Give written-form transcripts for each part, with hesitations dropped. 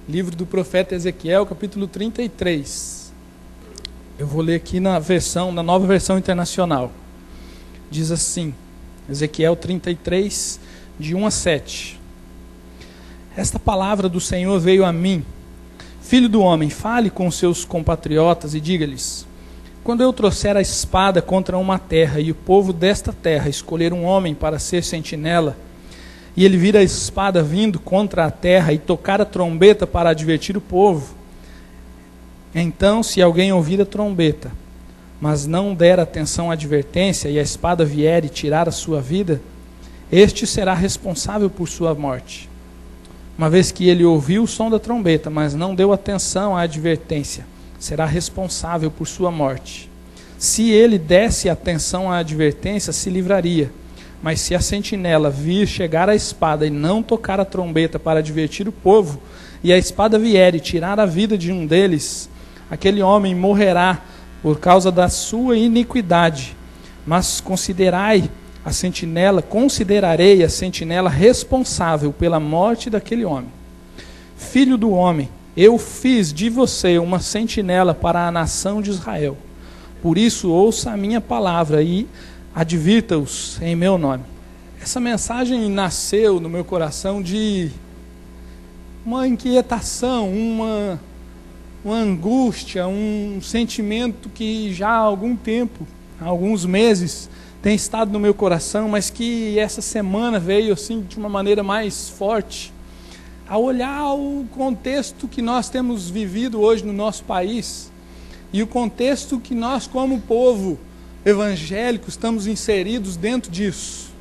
Livro do profeta Ezequiel, capítulo 33. Eu vou ler aqui na nova versão internacional. Diz assim, Ezequiel 33, de 1 a 7. Esta palavra do Senhor veio a mim. Filho do homem, fale com seus compatriotas e diga-lhes: quando eu trouxer a espada contra uma terra, e o povo desta terra escolher um homem para ser sentinela, e ele vir a espada vindo contra a terra e tocar a trombeta para advertir o povo, então, se alguém ouvir a trombeta, mas não der atenção à advertência, e a espada vier e tirar a sua vida, este será responsável por sua morte. Uma vez que ele ouviu o som da trombeta, mas não deu atenção à advertência, será responsável por sua morte. Se ele desse atenção à advertência, se livraria. Mas se a sentinela vir chegar a espada e não tocar a trombeta para advertir o povo, e a espada vier e tirar a vida de um deles, aquele homem morrerá por causa da sua iniquidade. Mas considerarei a sentinela responsável pela morte daquele homem. Filho do homem, eu fiz de você uma sentinela para a nação de Israel. Por isso, ouça a minha palavra e advirta-os em meu nome. Essa mensagem nasceu no meu coração de uma inquietação, uma angústia, um sentimento que já há algum tempo, há alguns meses, tem estado no meu coração, mas que essa semana veio assim de uma maneira mais forte, a olhar o contexto que nós temos vivido hoje no nosso país, e o contexto que nós como povo evangélico estamos inseridos dentro disso,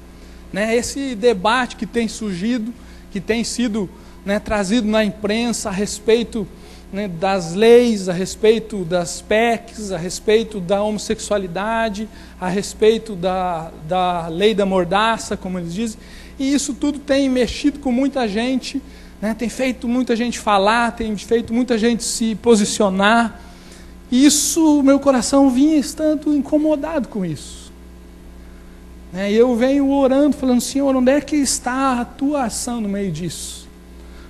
esse debate que tem surgido, que tem sido trazido na imprensa a respeito das leis, a respeito das PECs, a respeito da homossexualidade, a respeito da lei da mordaça, como eles dizem, e isso tudo tem mexido com muita gente, tem feito muita gente falar, tem feito muita gente se posicionar. E isso, meu coração vinha estando incomodado com isso. E eu venho orando, falando: Senhor, onde é que está a tua ação no meio disso?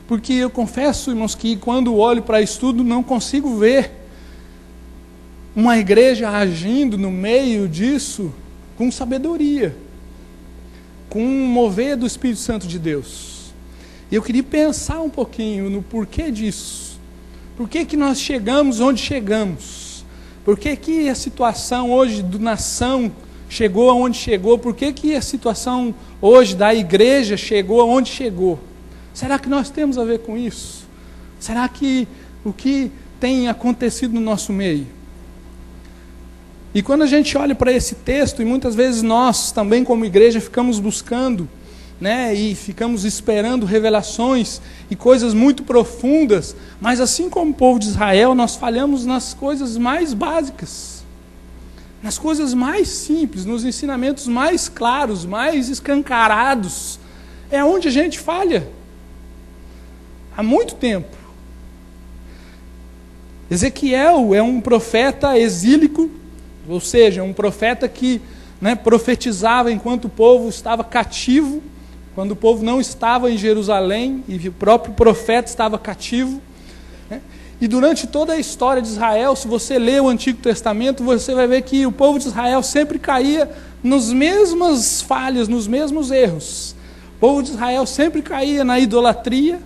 Porque eu confesso, irmãos, que quando olho para isso tudo, não consigo ver uma igreja agindo no meio disso com sabedoria, com um mover do Espírito Santo de Deus. E eu queria pensar um pouquinho no porquê disso. Por que nós chegamos onde chegamos? Por que a situação hoje da nação chegou aonde chegou? Por que a situação hoje da igreja chegou aonde chegou? Será que nós temos a ver com isso? Será que o que tem acontecido no nosso meio? E quando a gente olha para esse texto, e muitas vezes nós também como igreja ficamos buscando, e ficamos esperando revelações e coisas muito profundas, mas assim como o povo de Israel, nós falhamos nas coisas mais básicas, nas coisas mais simples, nos ensinamentos mais claros, mais escancarados. É onde a gente falha há muito tempo. Ezequiel é um profeta exílico, ou seja, um profeta que profetizava enquanto o povo estava cativo, quando o povo não estava em Jerusalém, e o próprio profeta estava cativo. E durante toda a história de Israel, se você ler o Antigo Testamento, você vai ver que o povo de Israel sempre caía nas mesmas falhas, nos mesmos erros. O povo de Israel sempre caía na idolatria,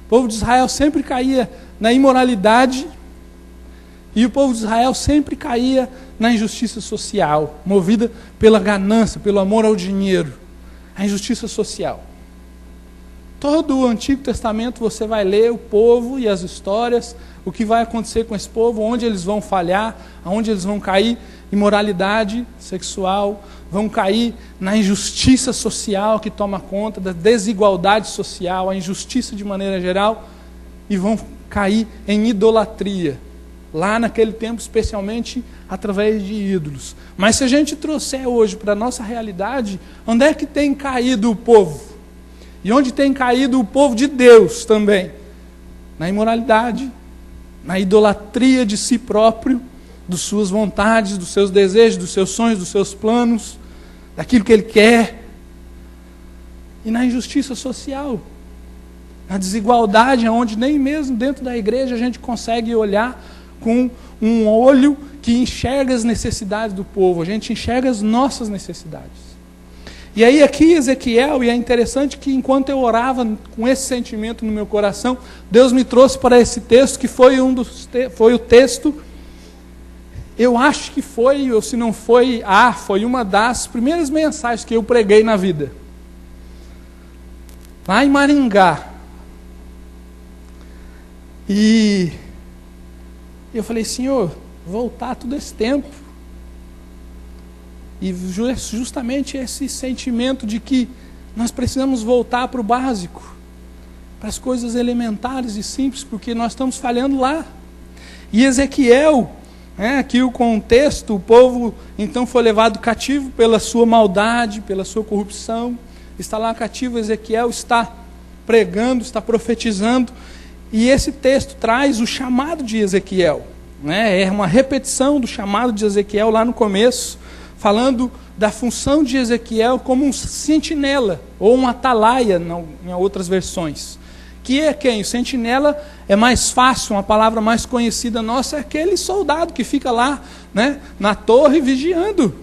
o povo de Israel sempre caía na imoralidade, e o povo de Israel sempre caía na injustiça social, movida pela ganância, pelo amor ao dinheiro. A injustiça social. Todo o Antigo Testamento você vai ler o povo e as histórias, o que vai acontecer com esse povo, onde eles vão falhar, aonde eles vão cair, imoralidade sexual, vão cair na injustiça social que toma conta, da desigualdade social, a injustiça de maneira geral, e vão cair em idolatria. Lá naquele tempo, especialmente através de ídolos. Mas se a gente trouxer hoje para a nossa realidade, onde é que tem caído o povo? E onde tem caído o povo de Deus também? Na imoralidade, na idolatria de si próprio, das suas vontades, dos seus desejos, dos seus sonhos, dos seus planos, daquilo que ele quer. E na injustiça social. na desigualdade, onde nem mesmo dentro da igreja a gente consegue olhar com um olho que enxerga as necessidades do povo, a gente enxerga as nossas necessidades. E aí aqui Ezequiel, e é interessante que enquanto eu orava com esse sentimento no meu coração, Deus me trouxe para esse texto, que foi foi o texto, eu acho que foi, ou se não foi, foi uma das primeiras mensagens que eu preguei na vida. Lá em Maringá. E eu falei, Senhor, voltar todo esse tempo. E justamente esse sentimento de que nós precisamos voltar para o básico, para as coisas elementares e simples, porque nós estamos falhando lá. E Ezequiel, aqui o contexto, o povo então foi levado cativo pela sua maldade, pela sua corrupção, está lá cativo, Ezequiel está pregando, está profetizando, e esse texto traz o chamado de Ezequiel, é uma repetição do chamado de Ezequiel lá no começo, falando da função de Ezequiel como um sentinela, ou um atalaia, em outras versões. Que é quem? O sentinela é mais fácil, uma palavra mais conhecida nossa é aquele soldado que fica lá, na torre vigiando.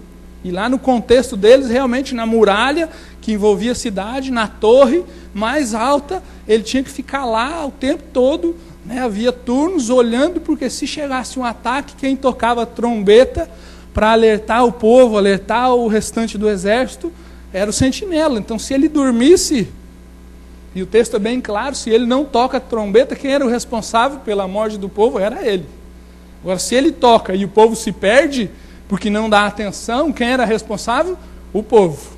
E lá no contexto deles, realmente na muralha, que envolvia a cidade, na torre mais alta, ele tinha que ficar lá o tempo todo, havia turnos olhando, porque se chegasse um ataque, quem tocava trombeta para alertar o povo, alertar o restante do exército, era o sentinela. Então, se ele dormisse, e o texto é bem claro, se ele não toca a trombeta, quem era o responsável pela morte do povo era ele. Agora, se ele toca e o povo se perde, porque não dá atenção, quem era responsável? O povo.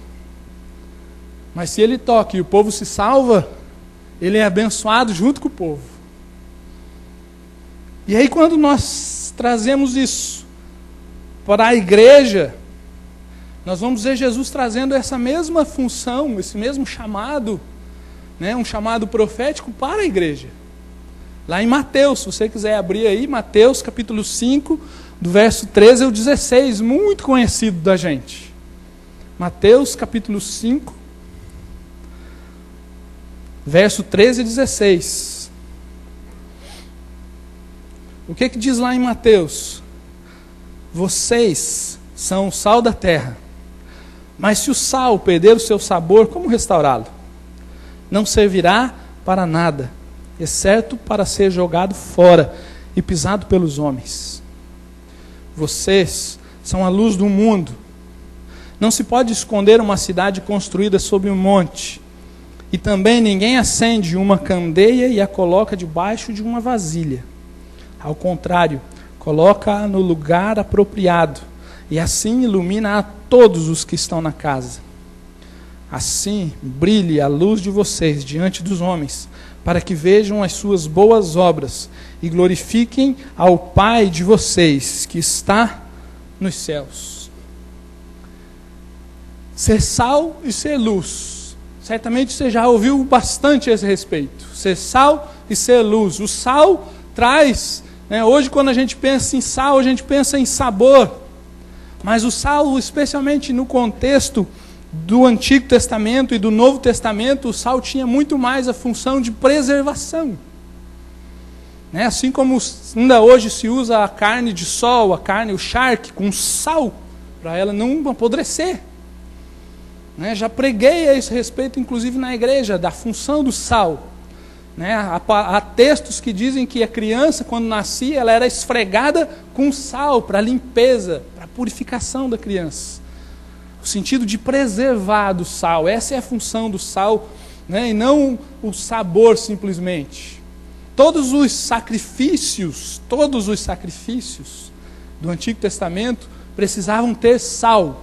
Mas se ele toca e o povo se salva, ele é abençoado junto com o povo. E aí, quando nós trazemos isso para a igreja, nós vamos ver Jesus trazendo essa mesma função, esse mesmo chamado, um chamado profético para a igreja. Lá em Mateus, se você quiser abrir aí, Mateus capítulo 5, do verso 13 ao 16, muito conhecido da gente. Mateus capítulo 5, verso 13 e 16. O que diz lá em Mateus? Vocês são o sal da terra, mas se o sal perder o seu sabor, como restaurá-lo? Não servirá para nada, exceto para ser jogado fora e pisado pelos homens. Vocês são a luz do mundo. Não se pode esconder uma cidade construída sobre um monte. E também ninguém acende uma candeia e a coloca debaixo de uma vasilha. Ao contrário, coloca-a no lugar apropriado, e assim ilumina a todos os que estão na casa. Assim brilhe a luz de vocês diante dos homens, para que vejam as suas boas obras e glorifiquem ao Pai de vocês, que está nos céus. Ser sal e ser luz. Certamente você já ouviu bastante a esse respeito. Ser sal e ser luz. O sal traz... Hoje, quando a gente pensa em sal, a gente pensa em sabor. Mas o sal, especialmente no contexto do Antigo Testamento e do Novo Testamento, o sal tinha muito mais a função de preservação. Assim como ainda hoje se usa a carne de sol, o charque, com sal, para ela não apodrecer. Já preguei a esse respeito, inclusive na igreja, da função do sal. Há textos que dizem que a criança, quando nascia, ela era esfregada com sal para limpeza, para purificação da criança. O sentido de preservar do sal, essa é a função do sal, e não o sabor simplesmente. Todos os sacrifícios do Antigo Testamento precisavam ter sal,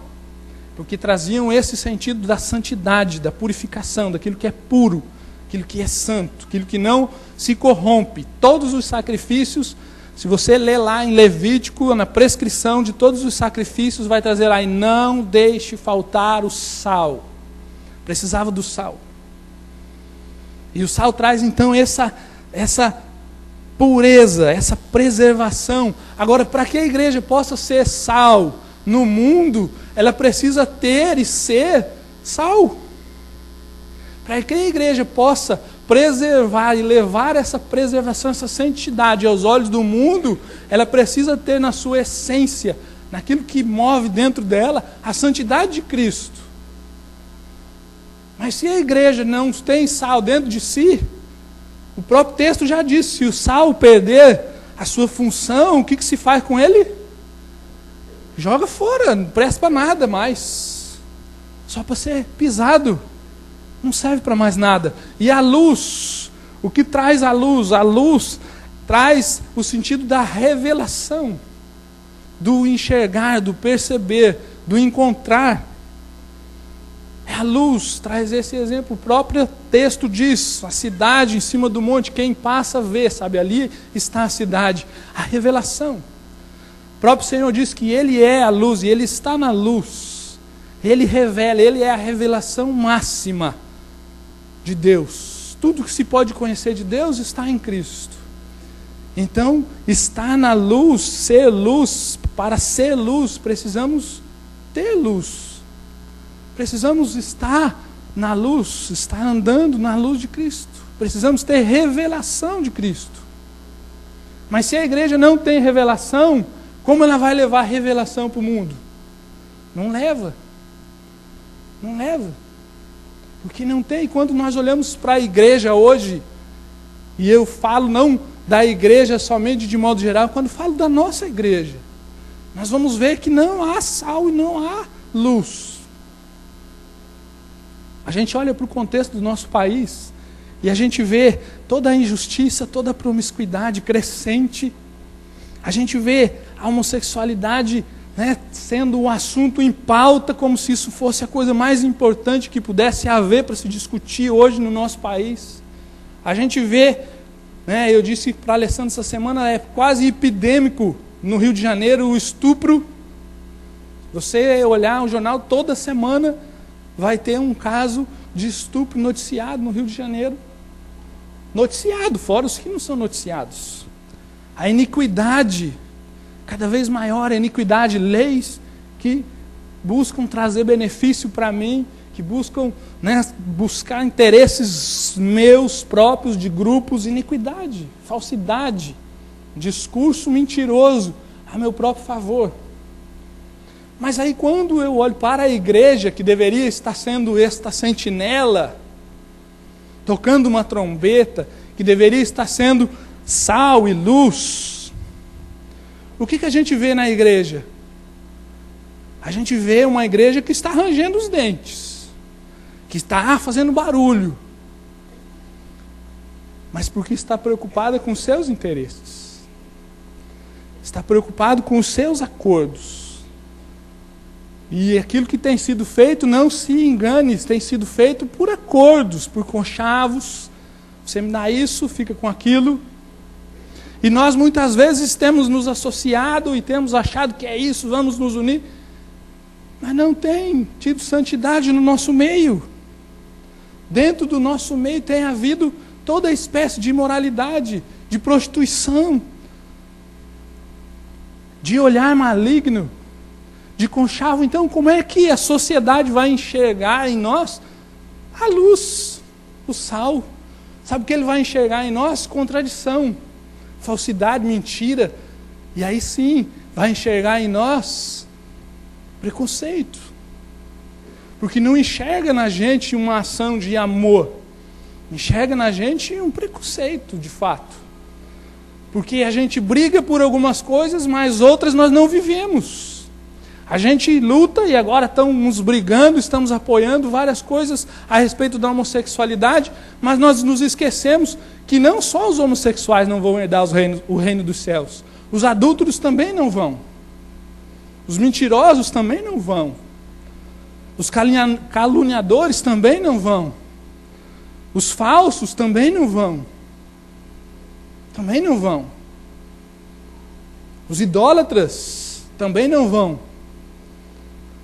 porque traziam esse sentido da santidade, da purificação, daquilo que é puro, aquilo que é santo, aquilo que não se corrompe. Todos os sacrifícios, se você ler lá em Levítico, na prescrição de todos os sacrifícios, vai trazer lá, e não deixe faltar o sal. Precisava do sal. E o sal traz então essa pureza, essa preservação. Agora, para que a igreja possa ser sal no mundo, ela precisa ter e ser sal. Para que a igreja possa preservar e levar essa preservação, essa santidade aos olhos do mundo, ela precisa ter na sua essência, naquilo que move dentro dela, a santidade de Cristo. Mas se a igreja não tem sal dentro de si, o próprio texto já disse, se o sal perder a sua função, o que se faz com ele? Joga fora, não presta para nada mais. Só para ser pisado. Não serve para mais nada. E a luz, o que traz a luz? A luz traz o sentido da revelação, do enxergar, do perceber, do encontrar. É a luz, traz esse exemplo. O próprio texto diz, a cidade em cima do monte, quem passa vê, sabe, ali está a cidade. A revelação. O próprio Senhor diz que Ele é a luz e Ele está na luz. Ele revela, Ele é a revelação máxima de Deus. Tudo que se pode conhecer de Deus está em Cristo. Então, estar na luz, ser luz, para ser luz, precisamos ter luz. Precisamos estar na luz, estar andando na luz de Cristo. Precisamos ter revelação de Cristo. Mas se a igreja não tem revelação, como ela vai levar revelação para o mundo? Não leva. Não leva. Porque não tem. Quando nós olhamos para a igreja hoje, e eu falo não da igreja somente de modo geral, quando falo da nossa igreja, nós vamos ver que não há sal e não há luz. A gente olha para o contexto do nosso país e a gente vê toda a injustiça, toda a promiscuidade crescente. A gente vê a homossexualidade, né, sendo um assunto em pauta, como se isso fosse a coisa mais importante que pudesse haver para se discutir hoje no nosso país. A gente vê, né, eu disse para a Alessandra essa semana, é quase epidêmico no Rio de Janeiro o estupro. Você olhar o jornal toda semana, vai ter um caso de estupro noticiado no Rio de Janeiro. Noticiado, fora os que não são noticiados. A iniquidade, cada vez maior a iniquidade, leis que buscam trazer benefício para mim, que buscam, né, buscar interesses meus próprios, de grupos, iniquidade, falsidade, discurso mentiroso a meu próprio favor. Mas aí quando eu olho para a igreja, que deveria estar sendo esta sentinela, tocando uma trombeta, que deveria estar sendo sal e luz, o que a gente vê na igreja? A gente vê uma igreja que está rangendo os dentes, que está fazendo barulho, mas porque está preocupada com os seus interesses, está preocupado com os seus acordos. E aquilo que tem sido feito, não se engane, tem sido feito por acordos, por conchavos. Você me dá isso, fica com aquilo. E nós muitas vezes temos nos associado e temos achado que é isso, vamos nos unir. Mas não tem tido santidade no nosso meio. Dentro do nosso meio tem havido toda espécie de imoralidade, de prostituição, de olhar maligno, de conchavo. Então, como é que a sociedade vai enxergar em nós a luz, o sal? Sabe o que ele vai enxergar em nós? Contradição, falsidade, mentira. E aí sim, vai enxergar em nós preconceito. Porque não enxerga na gente uma ação de amor, enxerga na gente um preconceito, de fato. Porque a gente briga por algumas coisas, mas outras nós não vivemos. A gente luta e agora estamos brigando, estamos apoiando várias coisas a respeito da homossexualidade, mas nós nos esquecemos que não só os homossexuais não vão herdar o reino dos céus, os adúlteros também não vão, os mentirosos também não vão, os caluniadores também não vão, os falsos também não vão, os idólatras também não vão.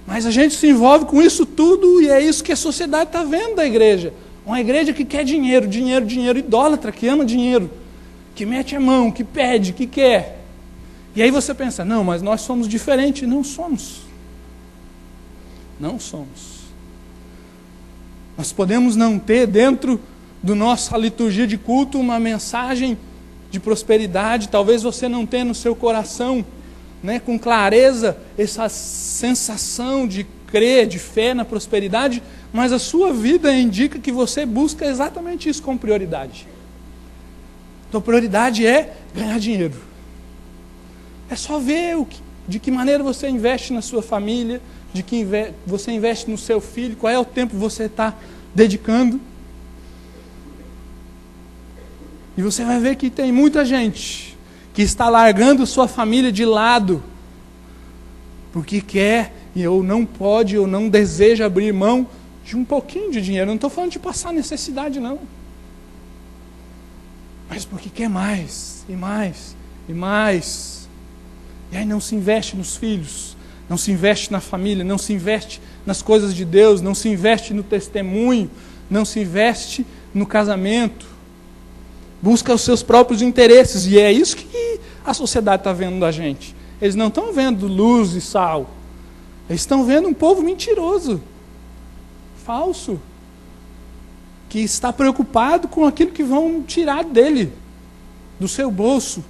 Mas a gente se envolve com isso tudo e é isso que a sociedade está vendo da igreja. Uma igreja que quer dinheiro, dinheiro, dinheiro, idólatra, que ama dinheiro, que mete a mão, que pede, que quer. E aí você pensa, não, mas nós somos diferentes. Não somos. Não somos. Nós podemos não ter dentro do nossa liturgia de culto uma mensagem de prosperidade. Talvez você não tenha no seu coração, né, com clareza, essa sensação de crer, de fé na prosperidade, mas a sua vida indica que você busca exatamente isso como prioridade. Então, prioridade é ganhar dinheiro. É só ver de que maneira você investe na sua família, de que você investe no seu filho, qual é o tempo que você está dedicando. E você vai ver que tem muita gente que está largando sua família de lado, porque quer, ou não pode, ou não deseja abrir mão de um pouquinho de dinheiro. Não estou falando de passar necessidade, não. Mas porque quer mais, e mais, e mais. E aí não se investe nos filhos, não se investe na família, não se investe nas coisas de Deus, não se investe no testemunho, não se investe no casamento. Busca os seus próprios interesses, e é isso que a sociedade está vendo da gente. Eles não estão vendo luz e sal, eles estão vendo um povo mentiroso, falso, que está preocupado com aquilo que vão tirar dele, do seu bolso,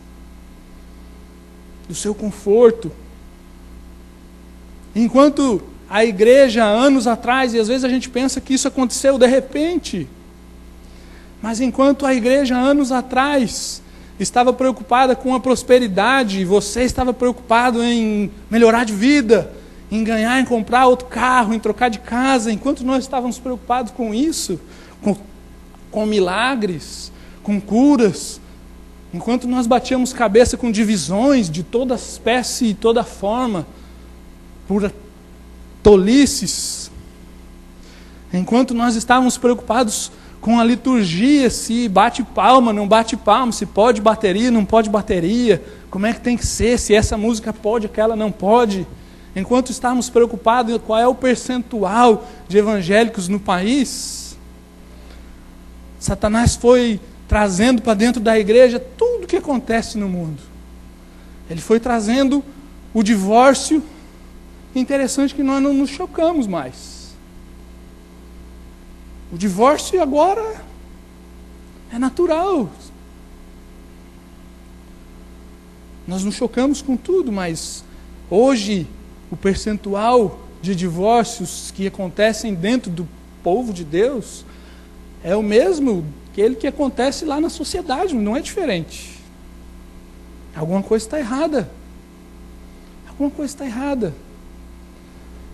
do seu conforto. Enquanto a igreja, anos atrás, e às vezes a gente pensa que isso aconteceu de repente, mas enquanto a igreja, anos atrás, estava preocupada com a prosperidade, você estava preocupado em melhorar de vida, em ganhar, em comprar outro carro, em trocar de casa, enquanto nós estávamos preocupados com isso, com milagres, com curas, enquanto nós batíamos cabeça com divisões de toda espécie e toda forma, por tolices, enquanto nós estávamos preocupados com a liturgia, se bate palma, não bate palma, se pode bateria, não pode bateria, como é que tem que ser, se essa música pode, aquela não pode, enquanto estávamos preocupados em qual é o percentual de evangélicos no país, Satanás foi trazendo para dentro da igreja tudo o que acontece no mundo. Ele foi trazendo o divórcio. Interessante que nós não nos chocamos mais. O divórcio agora é natural. Nós nos chocamos com tudo, mas hoje o percentual de divórcios que acontecem dentro do povo de Deus é o mesmo que aquele que acontece lá na sociedade, não é diferente. Alguma coisa está errada. Alguma coisa está errada.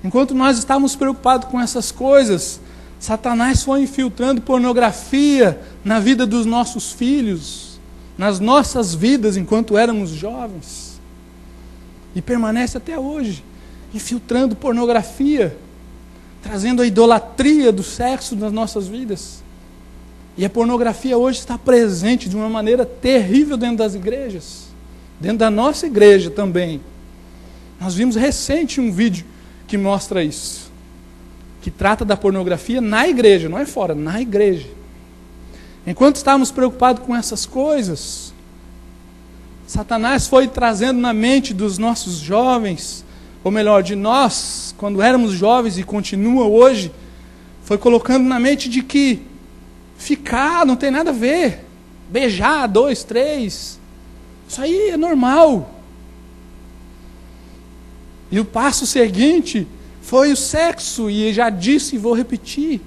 Enquanto nós estávamos preocupados com essas coisas, Satanás foi infiltrando pornografia na vida dos nossos filhos, nas nossas vidas enquanto éramos jovens. E permanece até hoje, infiltrando pornografia, trazendo a idolatria do sexo nas nossas vidas. E a pornografia hoje está presente de uma maneira terrível dentro das igrejas, dentro da nossa igreja também. Nós vimos recente um vídeo que mostra isso, que trata da pornografia na igreja, não é fora, na igreja. Enquanto estávamos preocupados com essas coisas, Satanás foi trazendo na mente dos nossos jovens, ou melhor, de nós, quando éramos jovens e continua hoje, foi colocando na mente de que ficar não tem nada a ver, beijar 2, 3, isso aí é normal. E o passo seguinte foi o sexo, e já disse e vou repetir,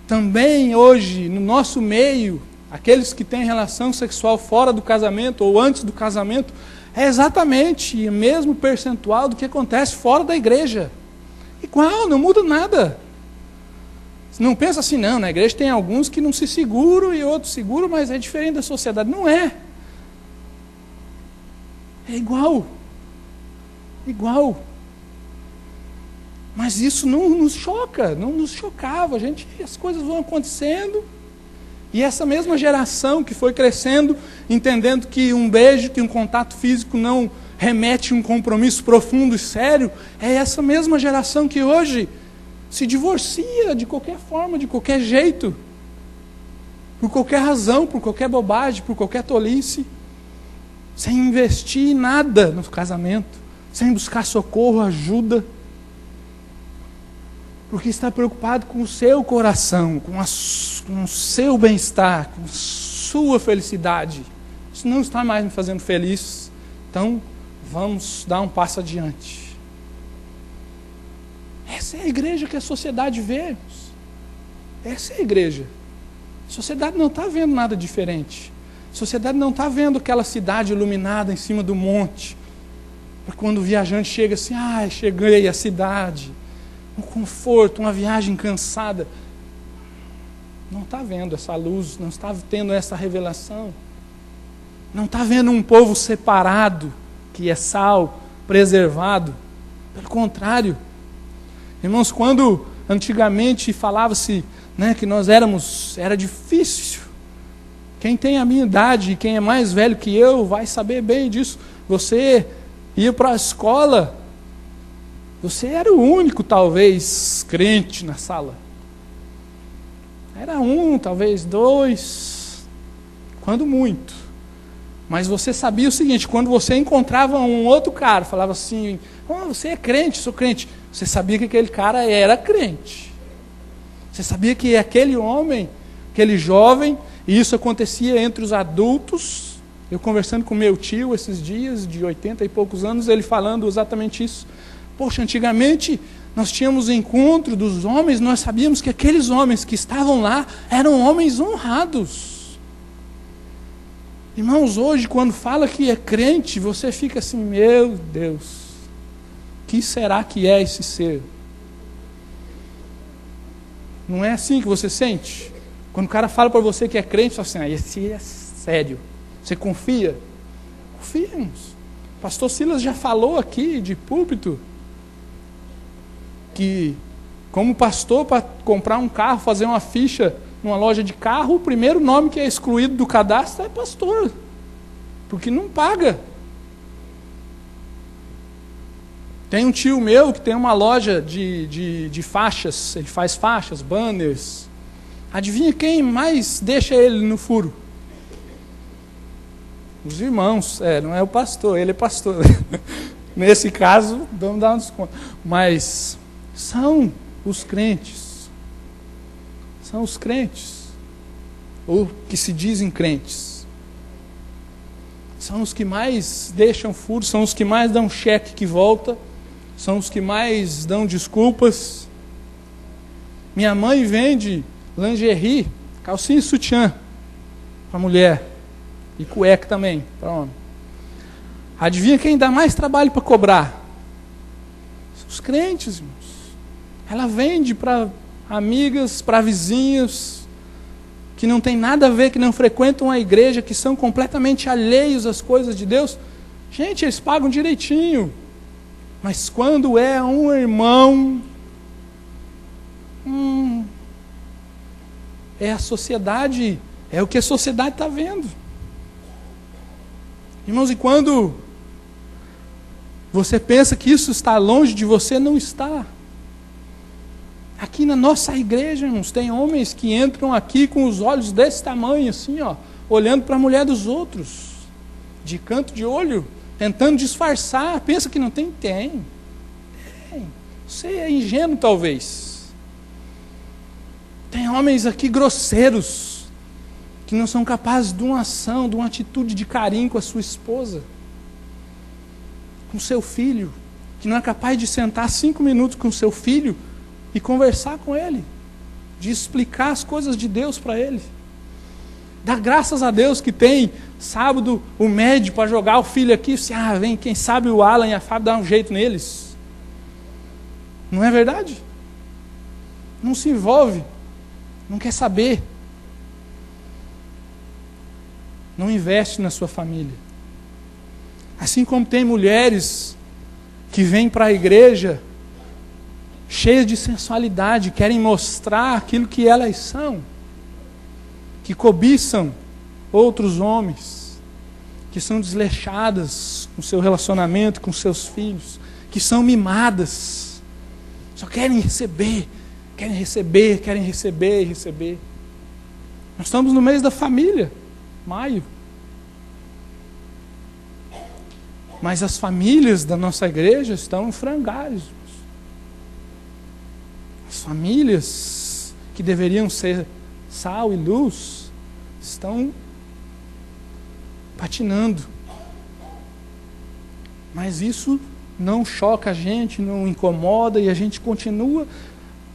também hoje no nosso meio, aqueles que têm relação sexual fora do casamento ou antes do casamento, é exatamente o mesmo percentual do que acontece fora da igreja. Igual, não muda nada. Não pensa assim, não, na igreja tem alguns que não se seguram e outros seguram, mas é diferente da sociedade. Não é. É igual. Igual. Mas isso não nos choca, não nos chocava. As coisas vão acontecendo. E essa mesma geração que foi crescendo, entendendo que um beijo, que um contato físico não remete a um compromisso profundo e sério, é essa mesma geração que hoje se divorcia de qualquer forma, de qualquer jeito, por qualquer razão, por qualquer bobagem, por qualquer tolice, sem investir em nada no casamento, sem buscar socorro, ajuda. porque está preocupado com o seu coração, com o seu bem-estar, com a sua felicidade. Isso não está mais me fazendo feliz, então vamos dar um passo adiante. Essa é a igreja que a sociedade vê. Essa é a igreja. A sociedade não está vendo nada diferente. A sociedade não está vendo aquela cidade iluminada em cima do monte. Para quando o viajante chega assim, cheguei à cidade. Um conforto, uma viagem cansada. Não está vendo essa luz, não está tendo essa revelação. Não está vendo um povo separado, que é sal, preservado. Pelo contrário. Irmãos, quando antigamente falava-se, que nós era difícil. Quem tem a minha idade, quem é mais velho que eu, vai saber bem disso. Você ia para a escola, você era o único, talvez, crente na sala. Era um, talvez dois, quando muito. Mas você sabia o seguinte, quando você encontrava um outro cara, falava assim, você é crente, sou crente. Você sabia que aquele cara era crente. Você sabia que aquele homem, aquele jovem, e isso acontecia entre os adultos. Eu conversando com meu tio esses dias, de 80 e poucos anos, ele falando exatamente isso. Poxa, antigamente nós tínhamos encontro dos homens, nós sabíamos que aqueles homens que estavam lá eram homens honrados. Irmãos, hoje quando fala que é crente, você fica assim, meu Deus, que será que é esse ser? Não é assim que você sente? Quando o cara fala para você que é crente, você fala assim, esse é sério. Você confia? Confia, irmãos. O pastor Silas já falou aqui de púlpito que, como pastor, para comprar um carro, fazer uma ficha numa loja de carro, o primeiro nome que é excluído do cadastro é pastor, porque não paga. Tem um tio meu que tem uma loja de faixas, ele faz faixas, banners. Adivinha quem mais deixa ele no furo? Os irmãos, não é o pastor, ele é pastor. Nesse caso, vamos dar um desconto. Mas são os crentes. São os crentes. Ou que se dizem crentes. São os que mais deixam furo, são os que mais dão cheque que volta. São os que mais dão desculpas. Minha mãe vende lingerie, calcinha e sutiã para mulher. E cueca também para homem. Adivinha quem dá mais trabalho para cobrar? São os crentes, irmãos. Ela vende para amigas, para vizinhos, que não tem nada a ver, que não frequentam a igreja, que são completamente alheios às coisas de Deus. Gente, eles pagam direitinho. Mas quando é um irmão, é a sociedade, é o que a sociedade está vendo. Irmãos, e quando você pensa que isso está longe de você, não está. Aqui na nossa igreja, irmãos, tem homens que entram aqui com os olhos desse tamanho, assim, olhando para a mulher dos outros, de canto de olho, tentando disfarçar. Pensa que não tem? Tem. Você é ingênuo, talvez. Tem homens aqui grosseiros, que não são capazes de uma ação, de uma atitude de carinho com a sua esposa, com seu filho, que não é capaz de sentar 5 minutos com seu filho e conversar com ele, de explicar as coisas de Deus para ele. Dá graças a Deus que tem sábado o médio para jogar o filho aqui. Você, vem, quem sabe o Alan e a Fábio dá um jeito neles. Não é verdade? Não se envolve, não quer saber. Não investe na sua família. Assim como tem mulheres que vêm para a igreja cheias de sensualidade, querem mostrar aquilo que elas são, que cobiçam outros homens, que são desleixadas com seu relacionamento, com seus filhos, que são mimadas, só querem receber, querem receber, querem receber e receber. Nós estamos no mês da família, maio. Mas as famílias da nossa igreja estão em frangalhos. As famílias que deveriam ser sal e luz estão patinando. Mas isso não choca a gente, não incomoda, e a gente continua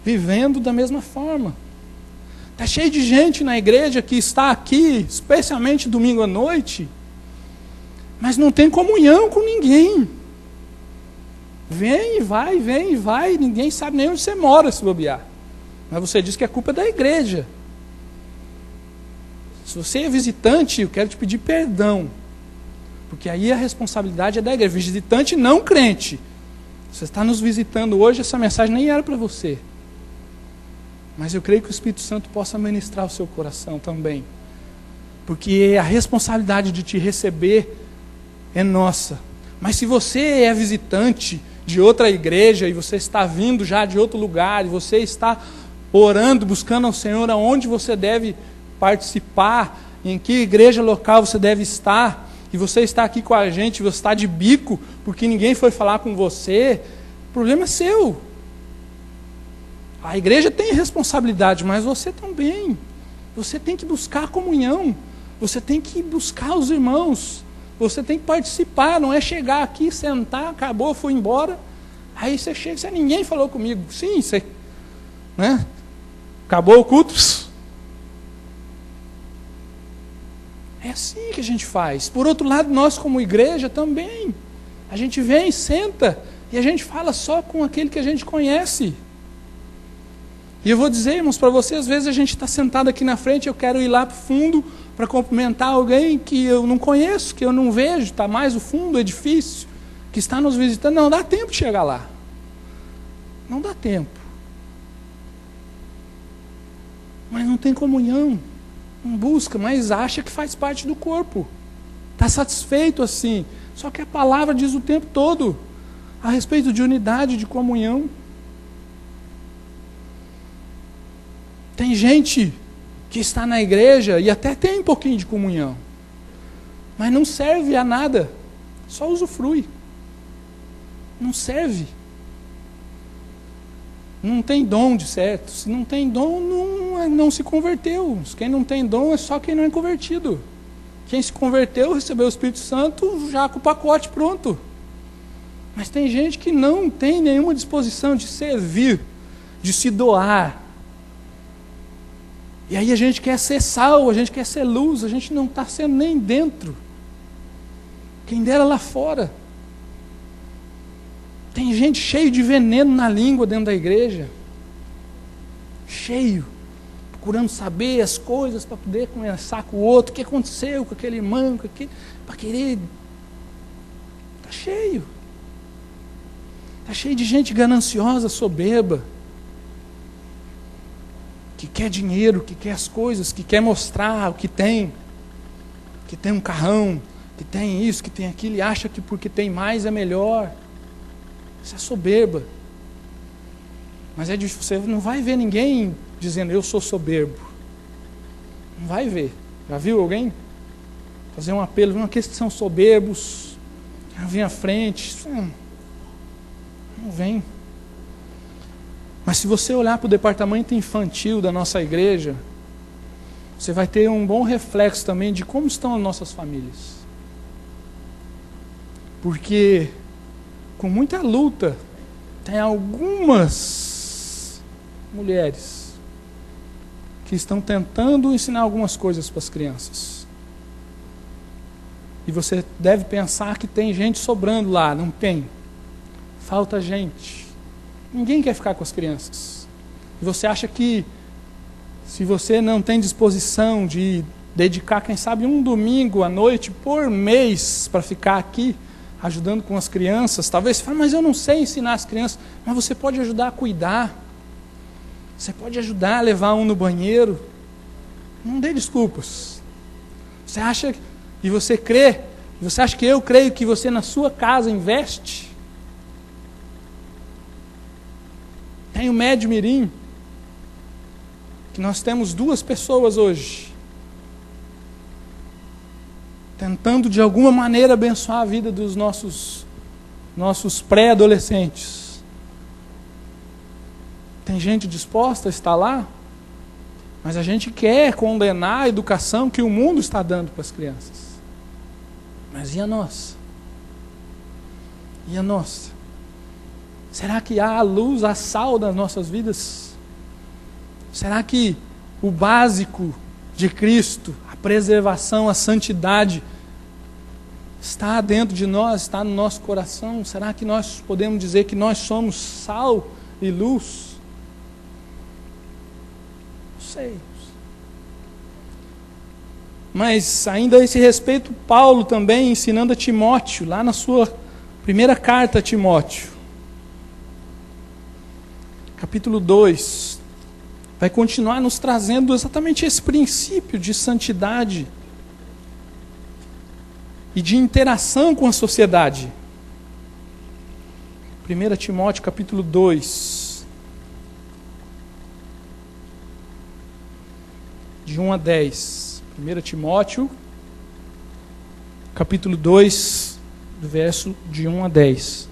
vivendo da mesma forma. Está cheio de gente na igreja que está aqui, especialmente domingo à noite, mas não tem comunhão com ninguém. Vem e vai, ninguém sabe nem onde você mora, se bobear. Mas você diz que a culpa é da igreja. Se você é visitante, eu quero te pedir perdão, porque aí a responsabilidade é da igreja. Visitante não crente. Você está nos visitando hoje, essa mensagem nem era para você. Mas eu creio que o Espírito Santo possa ministrar o seu coração também. Porque a responsabilidade de te receber é nossa. Mas se você é visitante de outra igreja, e você está vindo já de outro lugar, e você está orando, buscando ao Senhor aonde você deve participar, em que igreja local você deve estar, e você está aqui com a gente, você está de bico, porque ninguém foi falar com você, o problema é seu. A igreja tem responsabilidade, mas você também. Você tem que buscar a comunhão, você tem que buscar os irmãos, você tem que participar, não é chegar aqui, sentar, acabou, foi embora, aí você chega, você, ninguém falou comigo. Sim, você, né? Acabou o culto. É assim que a gente faz. Por outro lado, nós como igreja também, a gente vem, senta, e a gente fala só com aquele que a gente conhece. E eu vou dizer, irmãos, para você, às vezes a gente está sentado aqui na frente, eu quero ir lá para o fundo para cumprimentar alguém que eu não conheço, que eu não vejo, está mais no fundo, edifício, que está nos visitando. Não dá tempo de chegar lá. Não dá tempo. Mas não tem comunhão, não busca, mas acha que faz parte do corpo. Está satisfeito assim. Só que a palavra diz o tempo todo a respeito de unidade, de comunhão. Tem gente que está na igreja e até tem um pouquinho de comunhão, mas não serve a nada, só usufrui. Não serve. Não tem dom, de certo. Se não tem dom, não se converteu. Quem não tem dom é só quem não é convertido. Quem se converteu, recebeu o Espírito Santo, já com o pacote pronto. Mas tem gente que não tem nenhuma disposição de servir, de se doar. E aí a gente quer ser sal, a gente quer ser luz, a gente não está sendo nem dentro. Quem dera lá fora. Tem gente cheio de veneno na língua dentro da igreja. Cheio. Procurando saber as coisas para poder conversar com o outro. O que aconteceu com aquele irmão, para querer. Está cheio. Está cheio de gente gananciosa, soberba. Que quer dinheiro, que quer as coisas, que quer mostrar o que tem um carrão, que tem isso, que tem aquilo, e acha que porque tem mais é melhor. Isso é soberba. Mas é difícil, você não vai ver ninguém dizendo eu sou soberbo. Não vai ver. Já viu alguém fazer um apelo, viu aqueles que são soberbos, vem à frente, não vem. Mas se você olhar para o departamento infantil da nossa igreja, você vai ter um bom reflexo também de como estão as nossas famílias. Porque, com muita luta, tem algumas mulheres que estão tentando ensinar algumas coisas para as crianças. E você deve pensar que tem gente sobrando lá. Não tem. Falta gente. Ninguém quer ficar com as crianças. E você acha que, se você não tem disposição de dedicar, quem sabe, um domingo à noite por mês para ficar aqui, ajudando com as crianças, talvez você fale, mas eu não sei ensinar as crianças. Mas você pode ajudar a cuidar. Você pode ajudar a levar um no banheiro. Não dê desculpas. Você acha, e você crê, você acha que eu creio que você na sua casa investe? Tem o Médio Mirim, que nós temos 2 pessoas hoje, tentando de alguma maneira abençoar a vida dos nossos pré-adolescentes. Tem gente disposta a estar lá, mas a gente quer condenar a educação que o mundo está dando para as crianças. Mas e a nossa? E a nossa? Será que há a luz, a sal das nossas vidas? Será que o básico de Cristo, a preservação, a santidade, está dentro de nós, está no nosso coração? Será que nós podemos dizer que nós somos sal e luz? Não sei. Mas ainda a esse respeito, Paulo também ensinando a Timóteo, lá na sua primeira carta a Timóteo, capítulo 2, vai continuar nos trazendo exatamente esse princípio de santidade e de interação com a sociedade. 1 Timóteo capítulo 2, de 1 a 10. 1 Timóteo, capítulo 2, do verso de 1 a 10.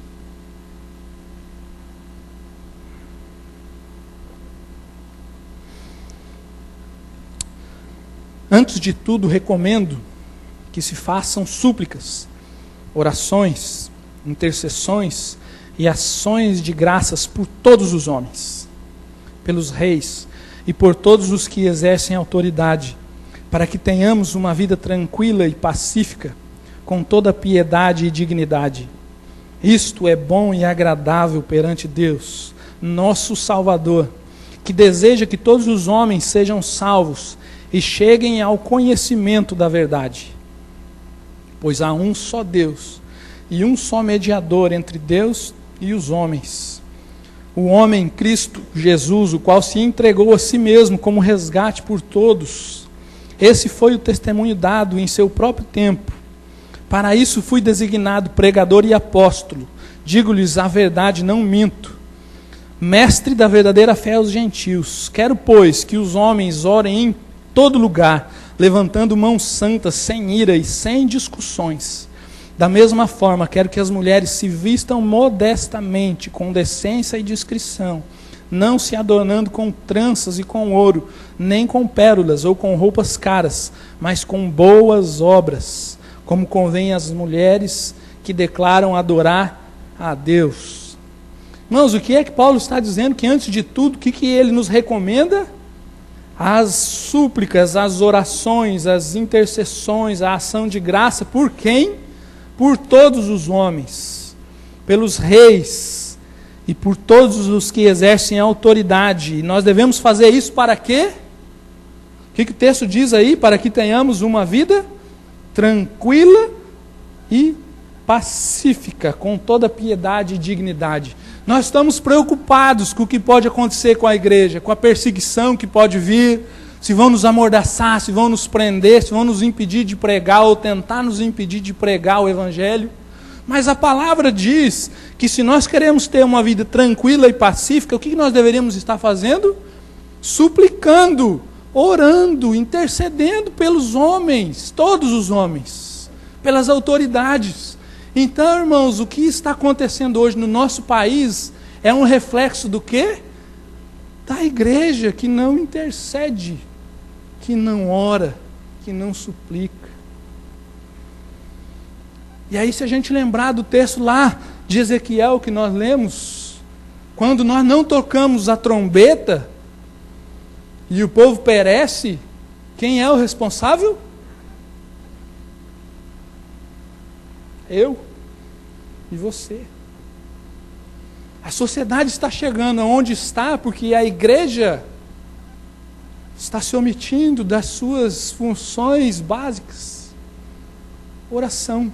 Antes de tudo, recomendo que se façam súplicas, orações, intercessões e ações de graças por todos os homens, pelos reis e por todos os que exercem autoridade, para que tenhamos uma vida tranquila e pacífica, com toda piedade e dignidade. Isto é bom e agradável perante Deus, nosso Salvador, que deseja que todos os homens sejam salvos e cheguem ao conhecimento da verdade. Pois há um só Deus e um só mediador entre Deus e os homens, o homem Cristo Jesus, o qual se entregou a si mesmo como resgate por todos. Esse foi o testemunho dado em seu próprio tempo. Para isso fui designado pregador e apóstolo. Digo-lhes a verdade, não minto. Mestre da verdadeira fé aos gentios. Quero, pois, que os homens orem em todo lugar, levantando mãos santas, sem ira e sem discussões. Da mesma forma, quero que as mulheres se vistam modestamente, com decência e discrição, não se adornando com tranças e com ouro, nem com pérolas ou com roupas caras, mas com boas obras, como convém às mulheres que declaram adorar a Deus. Irmãos, o que é que Paulo está dizendo? Que antes de tudo, o que ele nos recomenda? As súplicas, as orações, as intercessões, a ação de graça, por quem? Por todos os homens, pelos reis e por todos os que exercem autoridade. E nós devemos fazer isso para quê? O que o texto diz aí? Para que tenhamos uma vida tranquila e pacífica, com toda piedade e dignidade. Nós estamos preocupados com o que pode acontecer com a igreja, com a perseguição que pode vir, se vão nos amordaçar, se vão nos prender, se vão nos impedir de pregar ou tentar nos impedir de pregar o Evangelho. Mas a palavra diz que se nós queremos ter uma vida tranquila e pacífica, o que nós deveríamos estar fazendo? Suplicando, orando, intercedendo pelos homens, todos os homens, pelas autoridades. Então, irmãos, o que está acontecendo hoje no nosso país é um reflexo do quê? Da igreja que não intercede, que não ora, que não suplica. E aí, se a gente lembrar do texto lá de Ezequiel que nós lemos, quando nós não tocamos a trombeta e o povo perece, quem é o responsável? Eu e você. A sociedade está chegando aonde está porque a igreja está se omitindo das suas funções básicas. Oração,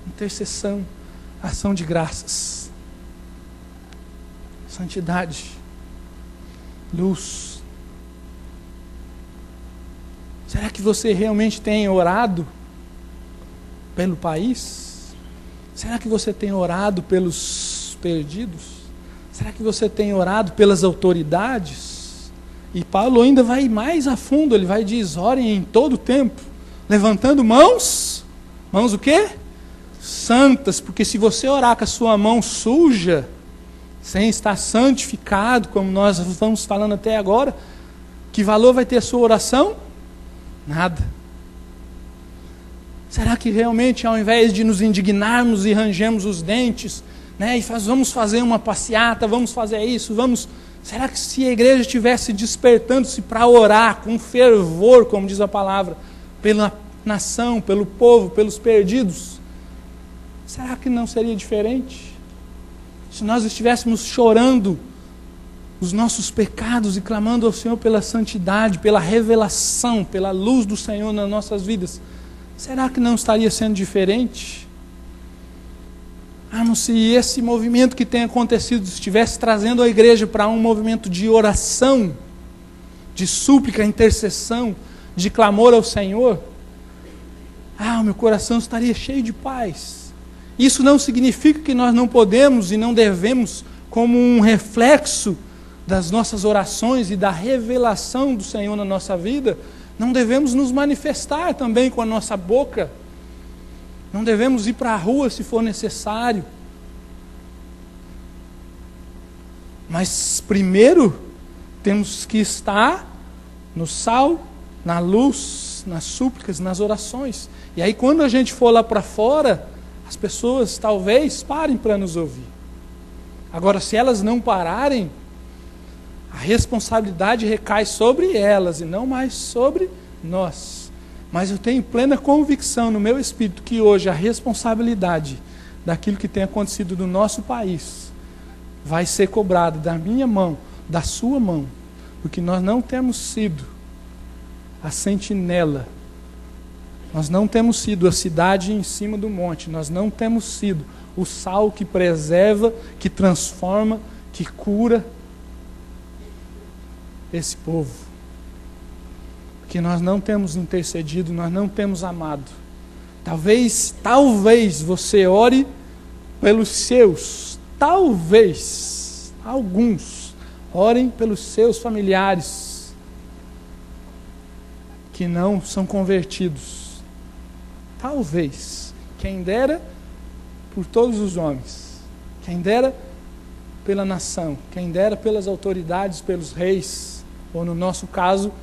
intercessão, ação de graças, santidade, luz. Será que você realmente tem orado pelo país? Será que você tem orado pelos perdidos? Será que você tem orado pelas autoridades? E Paulo ainda vai mais a fundo, ele vai dizer, orem em todo o tempo, levantando mãos o quê? Santas, porque se você orar com a sua mão suja, sem estar santificado, como nós estamos falando até agora, que valor vai ter a sua oração? Nada. Será que realmente, ao invés de nos indignarmos e rangermos os dentes, né, e vamos fazer uma passeata, vamos fazer isso, será que se a igreja estivesse despertando-se para orar com fervor, como diz a palavra, pela nação, pelo povo, pelos perdidos, será que não seria diferente? Se nós estivéssemos chorando os nossos pecados e clamando ao Senhor pela santidade, pela revelação, pela luz do Senhor nas nossas vidas, será que não estaria sendo diferente? Se esse movimento que tem acontecido estivesse trazendo a igreja para um movimento de oração, de súplica, intercessão, de clamor ao Senhor, o meu coração estaria cheio de paz. Isso não significa que nós não podemos e não devemos, como um reflexo das nossas orações e da revelação do Senhor na nossa vida, não devemos nos manifestar também com a nossa boca. Não devemos ir para a rua se for necessário. Mas primeiro temos que estar no sal, na luz, nas súplicas, nas orações. E aí quando a gente for lá para fora, as pessoas talvez parem para nos ouvir. Agora, se elas não pararem, a responsabilidade recai sobre elas e não mais sobre nós. Mas eu tenho plena convicção no meu espírito que hoje a responsabilidade daquilo que tem acontecido no nosso país vai ser cobrada da minha mão, da sua mão, porque nós não temos sido a sentinela, nós não temos sido a cidade em cima do monte, nós não temos sido o sal que preserva, que transforma, que cura esse povo. Porque nós não temos intercedido, nós não temos amado. Talvez você ore pelos seus, talvez, alguns, orem pelos seus familiares que não são convertidos. Talvez, quem dera por todos os homens, quem dera pela nação, quem dera pelas autoridades, pelos reis, ou no nosso caso,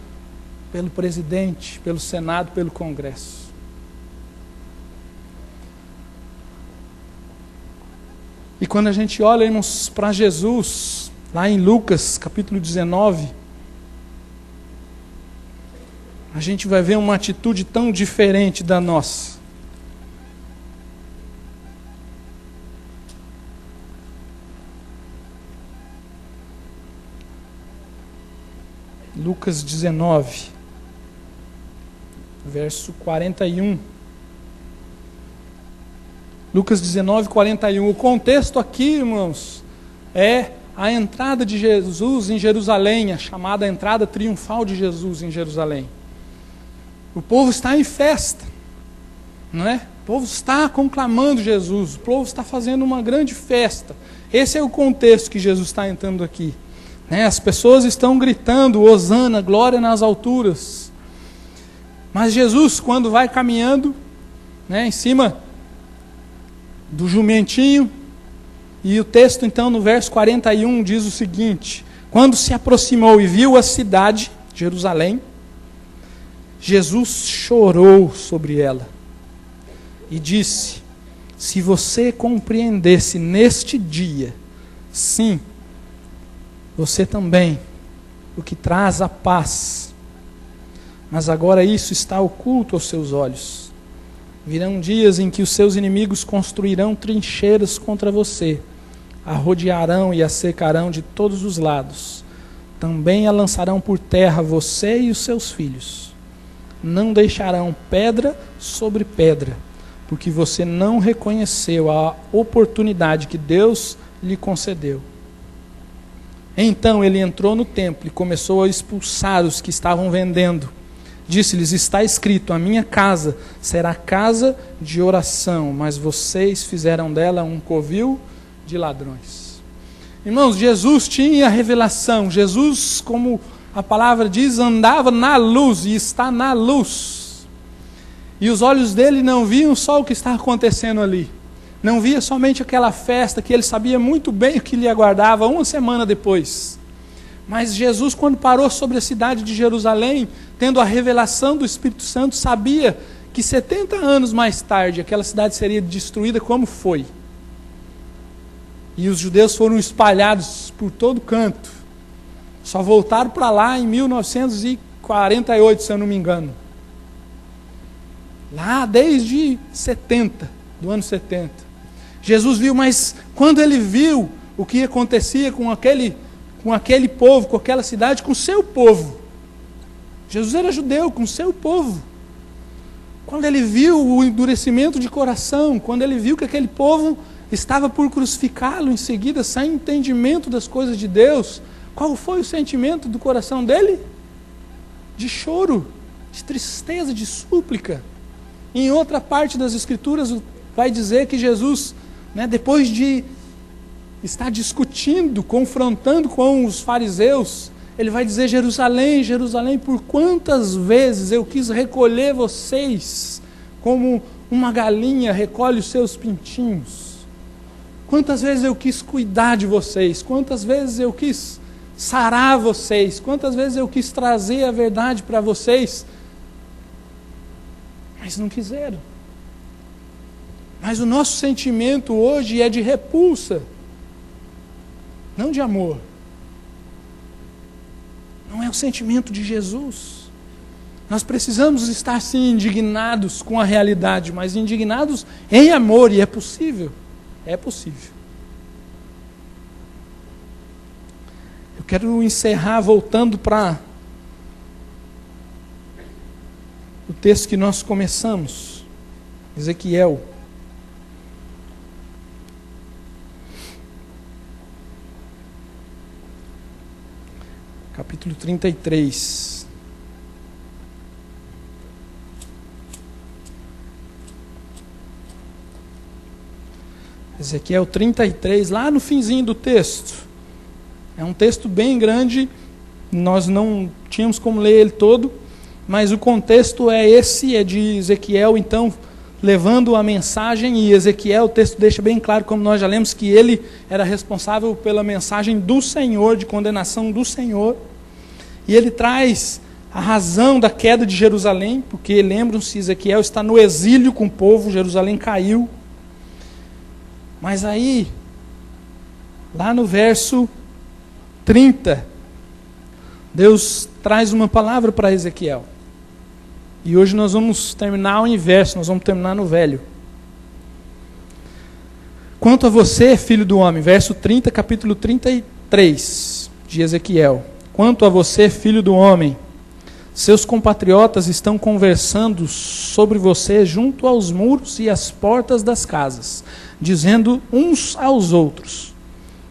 pelo presidente, pelo Senado, pelo Congresso. E quando a gente olha, irmãos, para Jesus, lá em Lucas, capítulo 19, a gente vai ver uma atitude tão diferente da nossa. Lucas 19, verso 41. Lucas 19, 41. O contexto aqui, irmãos, é a entrada de Jesus em Jerusalém, a chamada entrada triunfal de Jesus em Jerusalém. O povo está em festa, não é? O povo está conclamando Jesus, o povo está fazendo uma grande festa. Esse é o contexto que Jesus está entrando aqui. As pessoas estão gritando, Hosana, glória nas alturas. Mas Jesus, quando vai caminhando, em cima do jumentinho, e o texto então no verso 41 diz o seguinte: quando se aproximou e viu a cidade, Jerusalém, Jesus chorou sobre ela e disse: se você compreendesse neste dia, sim, você também, o que traz a paz. Mas agora isso está oculto aos seus olhos. Virão dias em que os seus inimigos construirão trincheiras contra você, a rodearão e a cercarão de todos os lados. Também a lançarão por terra você e os seus filhos. Não deixarão pedra sobre pedra, porque você não reconheceu a oportunidade que Deus lhe concedeu. Então ele entrou no templo e começou a expulsar os que estavam vendendo. Disse-lhes: está escrito, a minha casa será casa de oração, mas vocês fizeram dela um covil de ladrões. Irmãos, Jesus tinha revelação. Jesus, como a palavra diz, andava na luz e está na luz. E os olhos dele não viam só o que está acontecendo ali. não via somente aquela festa que ele sabia muito bem o que lhe aguardava uma semana depois. Mas Jesus, quando parou sobre a cidade de Jerusalém, tendo a revelação do Espírito Santo, sabia que 70 anos mais tarde aquela cidade seria destruída como foi. E os judeus foram espalhados por todo canto. Só voltaram para lá em 1948, se eu não me engano. Lá desde 70, do ano 70. Jesus viu, mas quando ele viu o que acontecia com aquele povo, com aquela cidade, com o seu povo. Jesus era judeu, com o seu povo. Quando ele viu o endurecimento de coração, quando ele viu que aquele povo estava por crucificá-lo em seguida, sem entendimento das coisas de Deus, qual foi o sentimento do coração dele? De choro, de tristeza, de súplica. Em outra parte das Escrituras vai dizer que Jesus, depois de estar discutindo, confrontando com os fariseus, ele vai dizer: Jerusalém, Jerusalém, por quantas vezes eu quis recolher vocês, como uma galinha recolhe os seus pintinhos. Quantas vezes eu quis cuidar de vocês, quantas vezes eu quis sarar vocês, quantas vezes eu quis trazer a verdade para vocês, mas não quiseram. Mas o nosso sentimento hoje é de repulsa, não de amor. Não é o sentimento de Jesus. Nós precisamos estar sim indignados com a realidade, mas indignados em amor, e é possível. É possível. Eu quero encerrar voltando para o texto que nós começamos, Ezequiel. Capítulo 33. Ezequiel 33, lá no finzinho do texto. É um texto bem grande, nós não tínhamos como ler ele todo, mas o contexto é esse, é de Ezequiel, então, levando a mensagem, e Ezequiel, o texto deixa bem claro, como nós já lemos, que ele era responsável pela mensagem do Senhor, de condenação do Senhor, e ele traz a razão da queda de Jerusalém, porque lembram-se, Ezequiel está no exílio com o povo, Jerusalém caiu. Mas aí, lá no verso 30, Deus traz uma palavra para Ezequiel. E hoje nós vamos terminar o inverso, nós vamos terminar no velho. Quanto a você, filho do homem, verso 30, capítulo 33 de Ezequiel. Quanto a você, filho do homem, seus compatriotas estão conversando sobre você junto aos muros e às portas das casas, dizendo uns aos outros: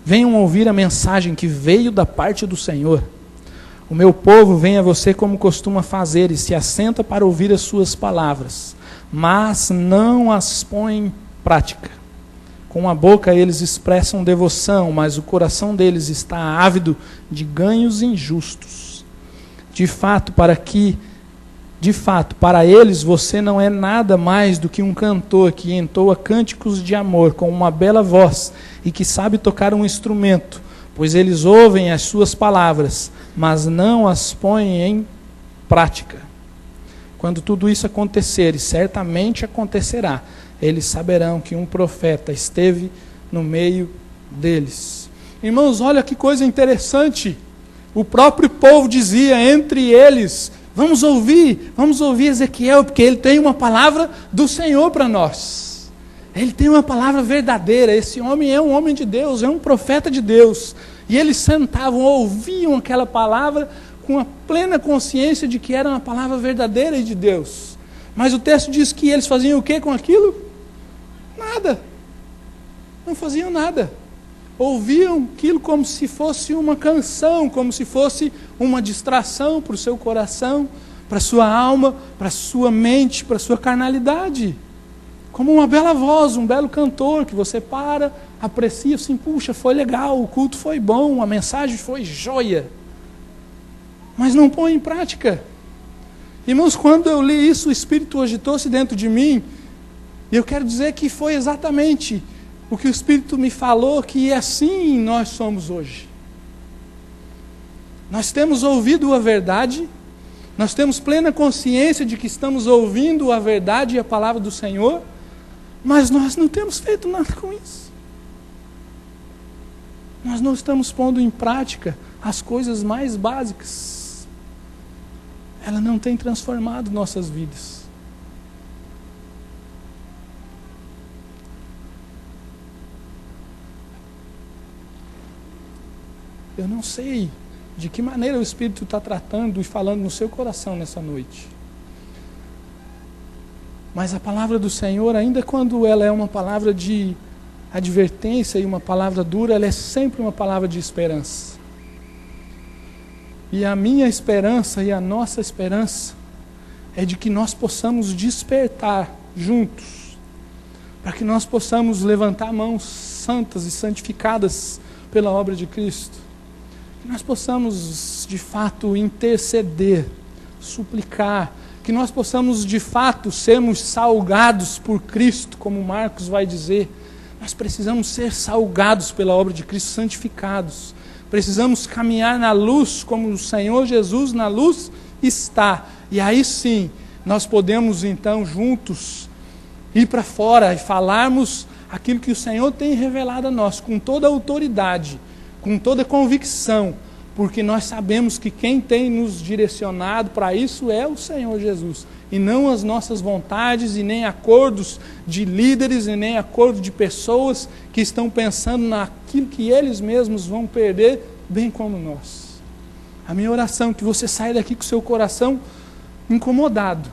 venham ouvir a mensagem que veio da parte do Senhor. O meu povo vem a você como costuma fazer e se assenta para ouvir as suas palavras, mas não as põe em prática. Com a boca eles expressam devoção, mas o coração deles está ávido de ganhos injustos. De fato, para eles você não é nada mais do que um cantor que entoa cânticos de amor com uma bela voz e que sabe tocar um instrumento, pois eles ouvem as suas palavras, mas não as põem em prática. Quando tudo isso acontecer, e certamente acontecerá, eles saberão que um profeta esteve no meio deles. Irmãos, olha que coisa interessante. O próprio povo dizia entre eles: vamos ouvir Ezequiel, porque ele tem uma palavra do Senhor para nós. Ele tem uma palavra verdadeira. Esse homem é um homem de Deus, é um profeta de Deus. E eles sentavam, ouviam aquela palavra com a plena consciência de que era uma palavra verdadeira de Deus. Mas o texto diz que eles faziam o que com aquilo? Nada. Não faziam nada. Ouviam aquilo como se fosse uma canção, como se fosse uma distração para o seu coração, para a sua alma, para a sua mente, para a sua carnalidade. Como uma bela voz, um belo cantor que você para, aprecia assim: puxa, foi legal, o culto foi bom, a mensagem foi joia. Mas não põe em prática. Irmãos, quando eu li isso, o Espírito agitou-se dentro de mim E eu quero dizer que foi exatamente o que o Espírito me falou, que assim nós somos hoje. Nós temos ouvido a verdade, nós temos plena consciência de que estamos ouvindo a verdade e a palavra do Senhor, mas nós não temos feito nada com isso. Nós não estamos pondo em prática as coisas mais básicas. Ela não tem transformado nossas vidas. Eu não sei de que maneira o Espírito está tratando e falando no seu coração nessa noite. Mas a palavra do Senhor, ainda quando ela é uma palavra de advertência e uma palavra dura, ela é sempre uma palavra de esperança. E a minha esperança e a nossa esperança é de que nós possamos despertar juntos, para que nós possamos levantar mãos santas e santificadas pela obra de Cristo. Que nós possamos, de fato, interceder, suplicar, que nós possamos, de fato, sermos salgados por Cristo, como Marcos vai dizer. Nós precisamos ser salgados pela obra de Cristo, santificados. Precisamos caminhar na luz, como o Senhor Jesus na luz está. E aí sim, nós podemos, então, juntos, ir para fora e falarmos aquilo que o Senhor tem revelado a nós, com toda a autoridade, com toda a convicção, porque nós sabemos que quem tem nos direcionado para isso é o Senhor Jesus, e não as nossas vontades, e nem acordos de líderes, e nem acordos de pessoas que estão pensando naquilo que eles mesmos vão perder, bem como nós. A minha oração é que você saia daqui com o seu coração incomodado,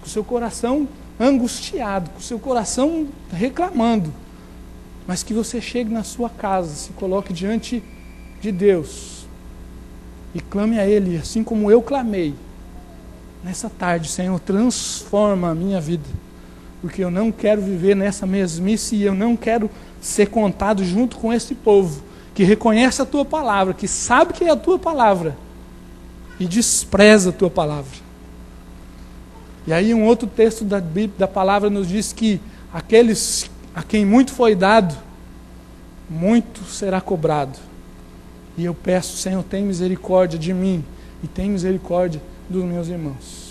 com o seu coração angustiado, com o seu coração reclamando, mas que você chegue na sua casa, se coloque diante de Deus e clame a Ele, assim como eu clamei nessa tarde: Senhor, transforma a minha vida, porque eu não quero viver nessa mesmice e eu não quero ser contado junto com esse povo que reconhece a Tua palavra, que sabe que é a Tua palavra e despreza a Tua palavra. E aí um outro texto da Bíblia, da palavra, nos diz que aqueles a quem muito foi dado, muito será cobrado. E eu peço, Senhor, tem misericórdia de mim e tem misericórdia dos meus irmãos.